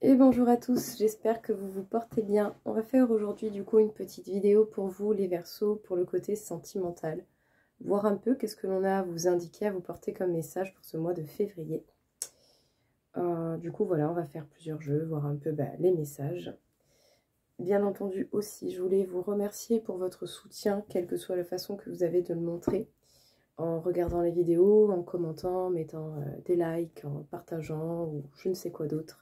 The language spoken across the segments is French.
Et bonjour à tous, j'espère que vous vous portez bien. On va faire aujourd'hui du coup une petite vidéo pour vous les Verseaux pour le côté sentimental. Voir un peu qu'est-ce que l'on a à vous indiquer, à vous porter comme message pour ce mois de février. Du coup voilà, on va faire plusieurs jeux, voir un peu les messages. Bien entendu aussi, je voulais vous remercier pour votre soutien, quelle que soit la façon que vous avez de le montrer. En regardant les vidéos, en commentant, en mettant des likes, en partageant ou je ne sais quoi d'autre.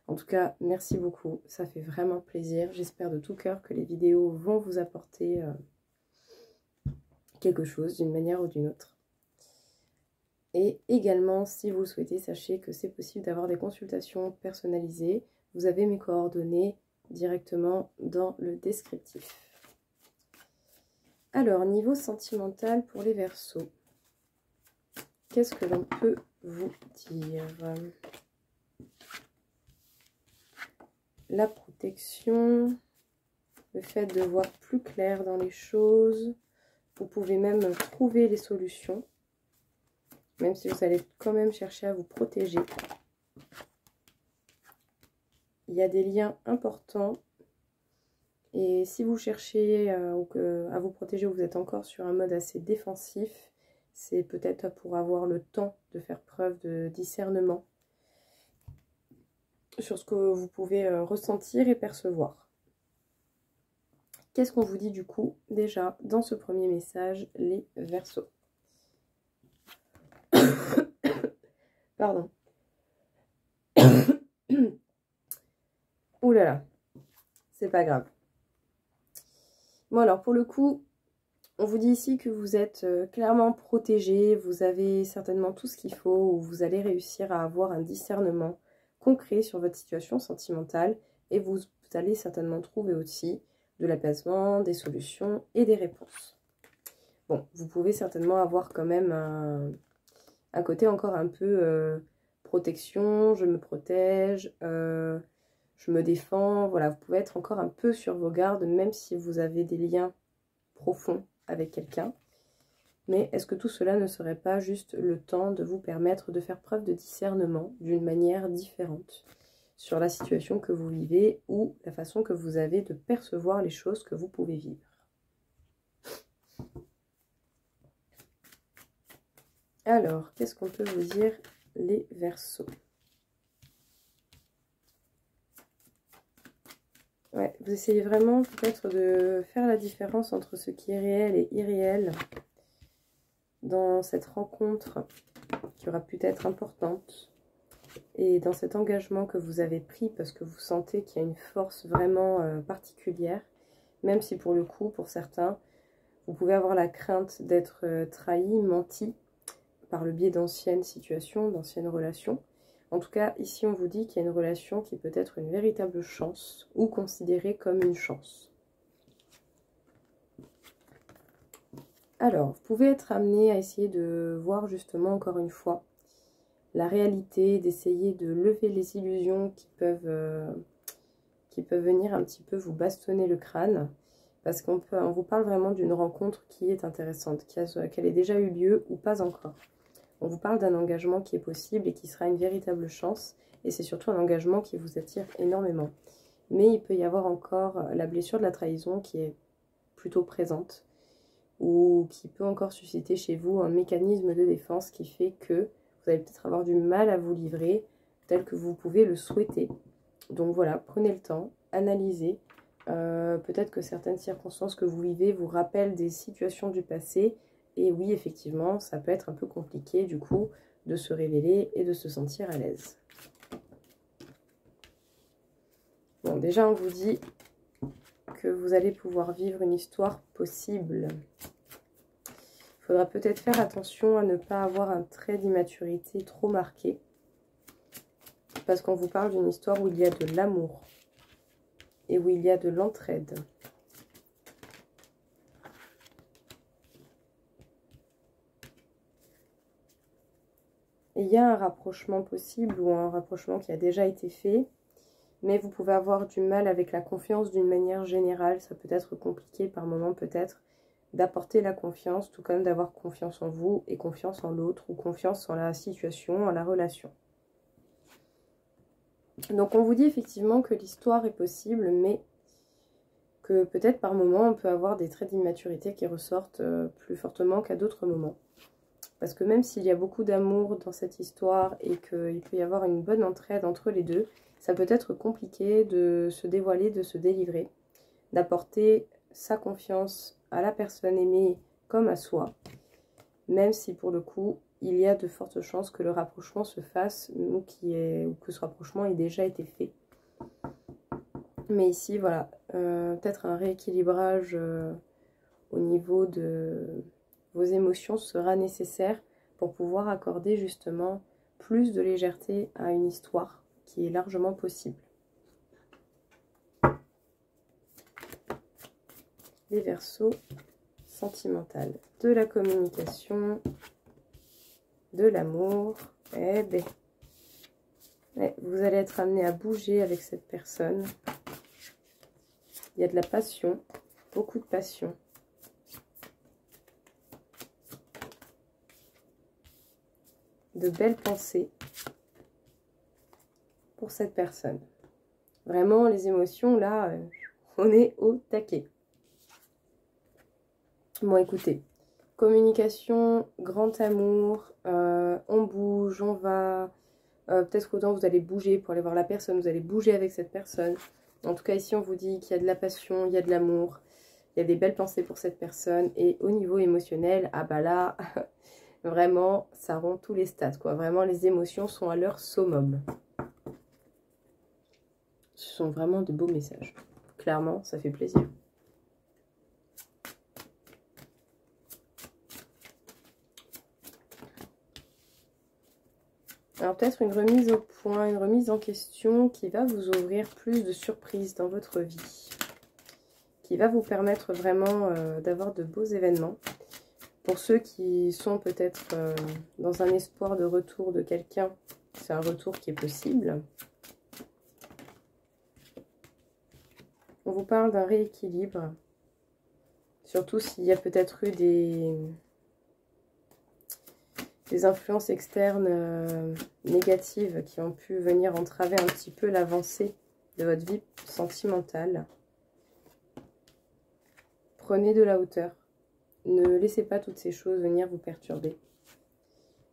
En tout cas, merci beaucoup, ça fait vraiment plaisir. J'espère de tout cœur que les vidéos vont vous apporter quelque chose d'une manière ou d'une autre. Et également, si vous le souhaitez, sachez que c'est possible d'avoir des consultations personnalisées. Vous avez mes coordonnées directement dans le descriptif. Alors, niveau sentimental pour les Verseaux, qu'est-ce que l'on peut vous dire ? La protection, le fait de voir plus clair dans les choses. Vous pouvez même trouver les solutions, même si vous allez quand même chercher à vous protéger. Il y a des liens importants. Et si vous cherchez à vous protéger ou vous êtes encore sur un mode assez défensif, c'est peut-être pour avoir le temps de faire preuve de discernement sur ce que vous pouvez ressentir et percevoir. Qu'est-ce qu'on vous dit du coup déjà dans ce premier message, les Verseaux? Pardon. Ouh là là, c'est pas grave. Bon alors pour le coup, on vous dit ici que vous êtes clairement protégé, vous avez certainement tout ce qu'il faut, où vous allez réussir à avoir un discernement concret sur votre situation sentimentale et vous allez certainement trouver aussi de l'apaisement, des solutions et des réponses. Bon, vous pouvez certainement avoir quand même un côté encore un peu protection, je me protège, je me défends, voilà, vous pouvez être encore un peu sur vos gardes, même si vous avez des liens profonds avec quelqu'un. Mais est-ce que tout cela ne serait pas juste le temps de vous permettre de faire preuve de discernement d'une manière différente sur la situation que vous vivez ou la façon que vous avez de percevoir les choses que vous pouvez vivre? Alors, qu'est-ce qu'on peut vous dire, les Verseaux? Ouais, vous essayez vraiment peut-être de faire la différence entre ce qui est réel et irréel dans cette rencontre qui aura pu être importante et dans cet engagement que vous avez pris parce que vous sentez qu'il y a une force vraiment particulière, même si pour le coup, pour certains, vous pouvez avoir la crainte d'être trahi, menti par le biais d'anciennes situations, d'anciennes relations. En tout cas, ici, on vous dit qu'il y a une relation qui peut être une véritable chance ou considérée comme une chance. Alors, vous pouvez être amené à essayer de voir justement, encore une fois, la réalité, d'essayer de lever les illusions qui peuvent venir un petit peu vous bastonner le crâne. Parce qu'on vous parle vraiment d'une rencontre qui est intéressante, qu'elle ait déjà eu lieu ou pas encore. On vous parle d'un engagement qui est possible et qui sera une véritable chance. Et c'est surtout un engagement qui vous attire énormément. Mais il peut y avoir encore la blessure de la trahison qui est plutôt présente. Ou qui peut encore susciter chez vous un mécanisme de défense qui fait que vous allez peut-être avoir du mal à vous livrer tel que vous pouvez le souhaiter. Donc voilà, prenez le temps, analysez. Peut-être que certaines circonstances que vous vivez vous rappellent des situations du passé. Et oui, effectivement, ça peut être un peu compliqué du coup de se révéler et de se sentir à l'aise. Bon, déjà on vous dit que vous allez pouvoir vivre une histoire possible. Il faudra peut-être faire attention à ne pas avoir un trait d'immaturité trop marqué. Parce qu'on vous parle d'une histoire où il y a de l'amour et où il y a de l'entraide. Il y a un rapprochement possible ou un rapprochement qui a déjà été fait, mais vous pouvez avoir du mal avec la confiance d'une manière générale. Ça peut être compliqué par moments peut-être d'apporter la confiance, tout comme d'avoir confiance en vous et confiance en l'autre ou confiance en la situation, en la relation. Donc on vous dit effectivement que l'histoire est possible, mais que peut-être par moment on peut avoir des traits d'immaturité qui ressortent plus fortement qu'à d'autres moments. Parce que même s'il y a beaucoup d'amour dans cette histoire et qu'il peut y avoir une bonne entraide entre les deux, ça peut être compliqué de se dévoiler, de se délivrer, d'apporter sa confiance à la personne aimée comme à soi, même si pour le coup, il y a de fortes chances que le rapprochement se fasse ou que ce rapprochement ait déjà été fait. Mais ici, voilà, peut-être un rééquilibrage au niveau de vos émotions sera nécessaire pour pouvoir accorder justement plus de légèreté à une histoire qui est largement possible. Les Verseaux, sentimental, de la communication, de l'amour, eh ben, vous allez être amené à bouger avec cette personne. Il y a de la passion, beaucoup de passion. De belles pensées pour cette personne. Vraiment, les émotions, là, on est au taquet. Bon, écoutez, communication, grand amour, on bouge, on va... peut-être qu'autant vous allez bouger pour aller voir la personne, vous allez bouger avec cette personne. En tout cas, ici, on vous dit qu'il y a de la passion, il y a de l'amour, il y a des belles pensées pour cette personne. Et au niveau émotionnel, ah bah là, vraiment, ça rend tous les stades, quoi. Vraiment, les émotions sont à leur summum. Ce sont vraiment de beaux messages. Clairement, ça fait plaisir. Alors peut-être une remise au point, une remise en question qui va vous ouvrir plus de surprises dans votre vie. Qui va vous permettre vraiment d'avoir de beaux événements. Pour ceux qui sont peut-être dans un espoir de retour de quelqu'un, c'est un retour qui est possible. On vous parle d'un rééquilibre. Surtout s'il y a peut-être eu des influences externes négatives qui ont pu venir entraver un petit peu l'avancée de votre vie sentimentale. Prenez de la hauteur. Ne laissez pas toutes ces choses venir vous perturber.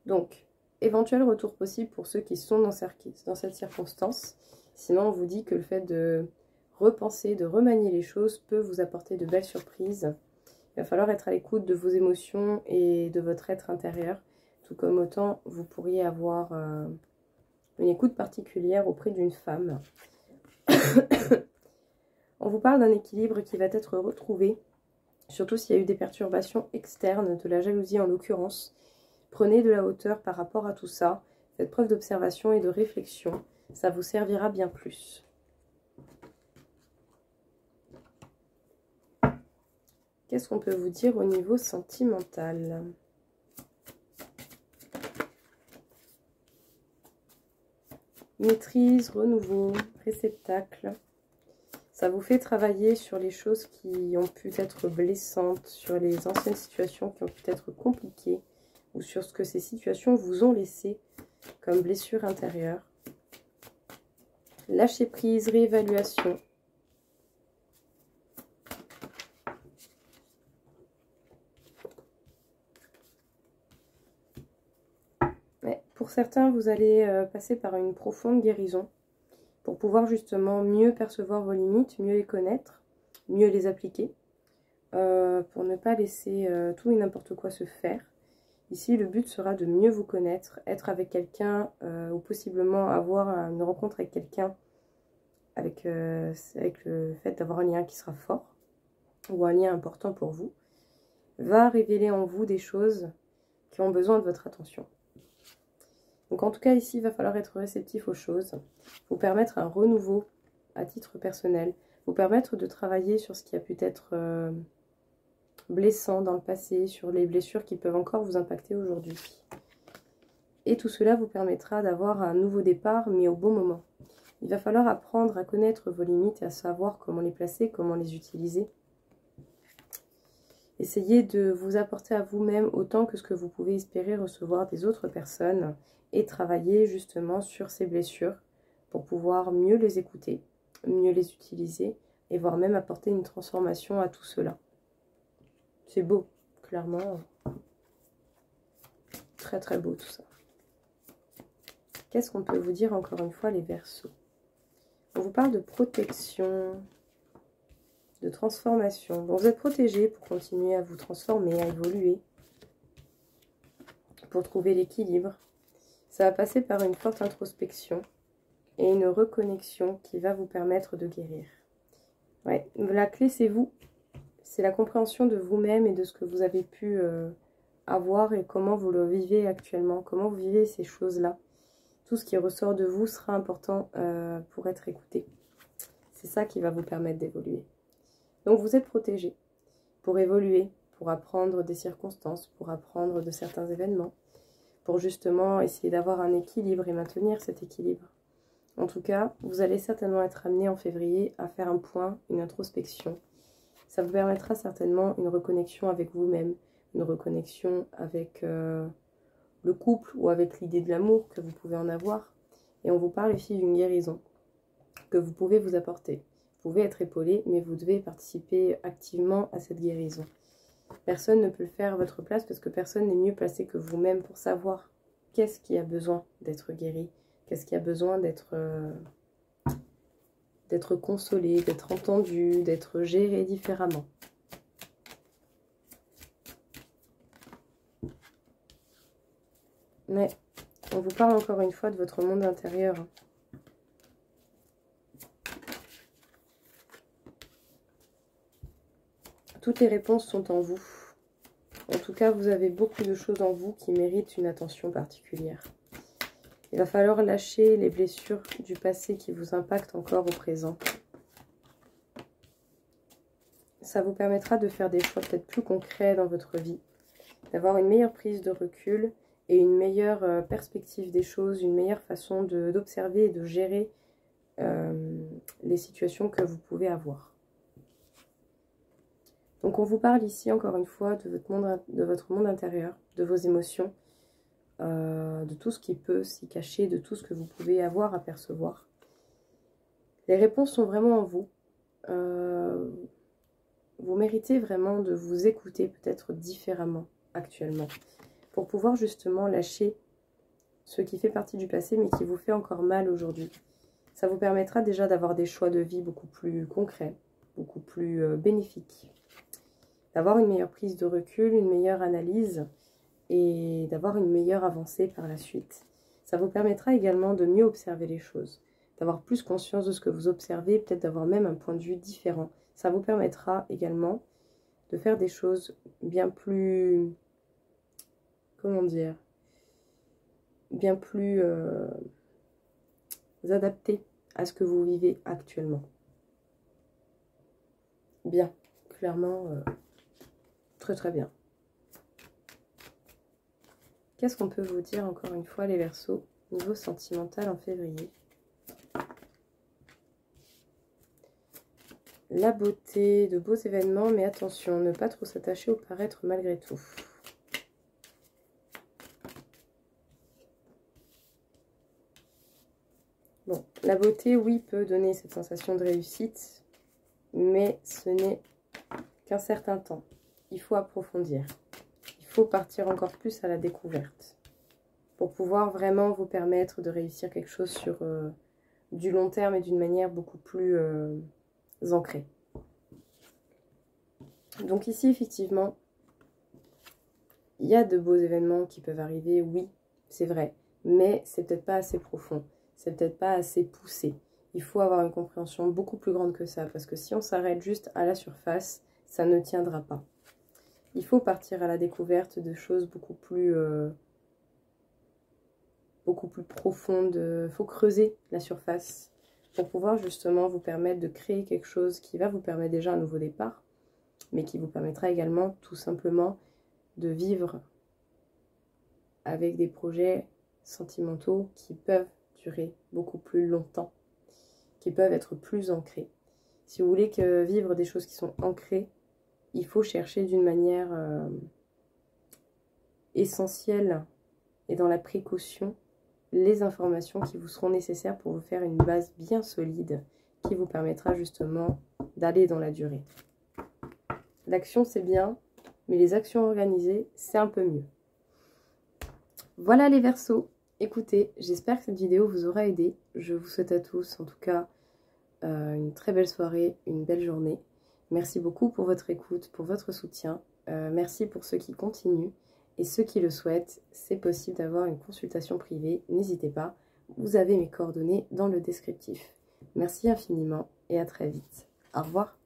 Donc, éventuel retour possible pour ceux qui sont dans cette circonstance. Sinon, on vous dit que le fait de repenser, de remanier les choses peut vous apporter de belles surprises. Il va falloir être à l'écoute de vos émotions et de votre être intérieur. Tout comme autant vous pourriez avoir une écoute particulière auprès d'une femme. On vous parle d'un équilibre qui va être retrouvé, surtout s'il y a eu des perturbations externes, de la jalousie en l'occurrence. Prenez de la hauteur par rapport à tout ça, faites preuve d'observation et de réflexion, ça vous servira bien plus. Qu'est-ce qu'on peut vous dire au niveau sentimental ? Maîtrise, renouveau, réceptacle. Ça vous fait travailler sur les choses qui ont pu être blessantes, sur les anciennes situations qui ont pu être compliquées, ou sur ce que ces situations vous ont laissé comme blessure intérieure. Lâcher prise, réévaluation. Pour certains, vous allez passer par une profonde guérison pour pouvoir justement mieux percevoir vos limites, mieux les connaître, mieux les appliquer, pour ne pas laisser tout et n'importe quoi se faire. Ici, le but sera de mieux vous connaître, être avec quelqu'un ou possiblement avoir une rencontre avec quelqu'un avec le fait d'avoir un lien qui sera fort ou un lien important pour vous, va révéler en vous des choses qui ont besoin de votre attention. Donc en tout cas ici, il va falloir être réceptif aux choses, vous permettre un renouveau à titre personnel, vous permettre de travailler sur ce qui a pu être blessant dans le passé, sur les blessures qui peuvent encore vous impacter aujourd'hui. Et tout cela vous permettra d'avoir un nouveau départ, mais au bon moment. Il va falloir apprendre à connaître vos limites et à savoir comment les placer, comment les utiliser. Essayez de vous apporter à vous-même autant que ce que vous pouvez espérer recevoir des autres personnes et travailler justement sur ces blessures pour pouvoir mieux les écouter, mieux les utiliser et voire même apporter une transformation à tout cela. C'est beau, clairement. Très très beau tout ça. Qu'est-ce qu'on peut vous dire encore une fois les Verseaux? On vous parle de protection, de transformation. Bon, vous êtes protégés pour continuer à vous transformer, à évoluer, pour trouver l'équilibre. Ça va passer par une forte introspection et une reconnexion qui va vous permettre de guérir. Ouais, la clé c'est vous. C'est la compréhension de vous-même et de ce que vous avez pu avoir et comment vous le vivez actuellement, comment vous vivez ces choses-là. Tout ce qui ressort de vous sera important pour être écouté. C'est ça qui va vous permettre d'évoluer. Donc vous êtes protégé pour évoluer, pour apprendre des circonstances, pour apprendre de certains événements, pour justement essayer d'avoir un équilibre et maintenir cet équilibre. En tout cas, vous allez certainement être amené en février à faire un point, une introspection. Ça vous permettra certainement une reconnexion avec vous-même, une reconnexion avec le couple ou avec l'idée de l'amour que vous pouvez en avoir. Et on vous parle ici d'une guérison que vous pouvez vous apporter. Vous pouvez être épaulé, mais vous devez participer activement à cette guérison. Personne ne peut le faire à votre place parce que personne n'est mieux placé que vous-même pour savoir qu'est-ce qui a besoin d'être guéri, qu'est-ce qui a besoin d'être consolé, d'être entendu, d'être géré différemment. Mais on vous parle encore une fois de votre monde intérieur. Toutes les réponses sont en vous. En tout cas, vous avez beaucoup de choses en vous qui méritent une attention particulière. Il va falloir lâcher les blessures du passé qui vous impactent encore au présent. Ça vous permettra de faire des choix peut-être plus concrets dans votre vie, d'avoir une meilleure prise de recul et une meilleure perspective des choses, une meilleure façon d'observer et de gérer les situations que vous pouvez avoir. Donc on vous parle ici encore une fois de votre monde intérieur, de vos émotions, de tout ce qui peut s'y cacher, de tout ce que vous pouvez avoir à percevoir. Les réponses sont vraiment en vous. Vous méritez vraiment de vous écouter peut-être différemment actuellement, pour pouvoir justement lâcher ce qui fait partie du passé mais qui vous fait encore mal aujourd'hui. Ça vous permettra déjà d'avoir des choix de vie beaucoup plus concrets, beaucoup plus bénéfiques, d'avoir une meilleure prise de recul, une meilleure analyse et d'avoir une meilleure avancée par la suite. Ça vous permettra également de mieux observer les choses, d'avoir plus conscience de ce que vous observez, peut-être d'avoir même un point de vue différent. Ça vous permettra également de faire des choses bien plus, comment dire, bien plus adaptées à ce que vous vivez actuellement. Bien, clairement, très très bien. Qu'est-ce qu'on peut vous dire encore une fois les Verseaux, niveau sentimental en février? La beauté, de beaux événements, mais attention, ne pas trop s'attacher au paraître malgré tout. Bon, la beauté, oui, peut donner cette sensation de réussite, mais ce n'est qu'un certain temps. Il faut approfondir. Il faut partir encore plus à la découverte pour pouvoir vraiment vous permettre de réussir quelque chose sur du long terme et d'une manière beaucoup plus ancrée. Donc ici, effectivement, il y a de beaux événements qui peuvent arriver, oui, c'est vrai, mais c'est peut-être pas assez profond, c'est peut-être pas assez poussé. Il faut avoir une compréhension beaucoup plus grande que ça, parce que si on s'arrête juste à la surface, ça ne tiendra pas. Il faut partir à la découverte de choses beaucoup plus profondes. Il faut creuser la surface pour pouvoir justement vous permettre de créer quelque chose qui va vous permettre déjà un nouveau départ, mais qui vous permettra également tout simplement de vivre avec des projets sentimentaux qui peuvent durer beaucoup plus longtemps, qui peuvent être plus ancrés. Si vous voulez vivre des choses qui sont ancrées, il faut chercher d'une manière essentielle et dans la précaution les informations qui vous seront nécessaires pour vous faire une base bien solide qui vous permettra justement d'aller dans la durée. L'action, c'est bien, mais les actions organisées, c'est un peu mieux. Voilà les Verseaux. Écoutez, j'espère que cette vidéo vous aura aidé. Je vous souhaite à tous, en tout cas, une très belle soirée, une belle journée. Merci beaucoup pour votre écoute, pour votre soutien. Merci pour ceux qui continuent. Et ceux qui le souhaitent, c'est possible d'avoir une consultation privée. N'hésitez pas, vous avez mes coordonnées dans le descriptif. Merci infiniment et à très vite. Au revoir.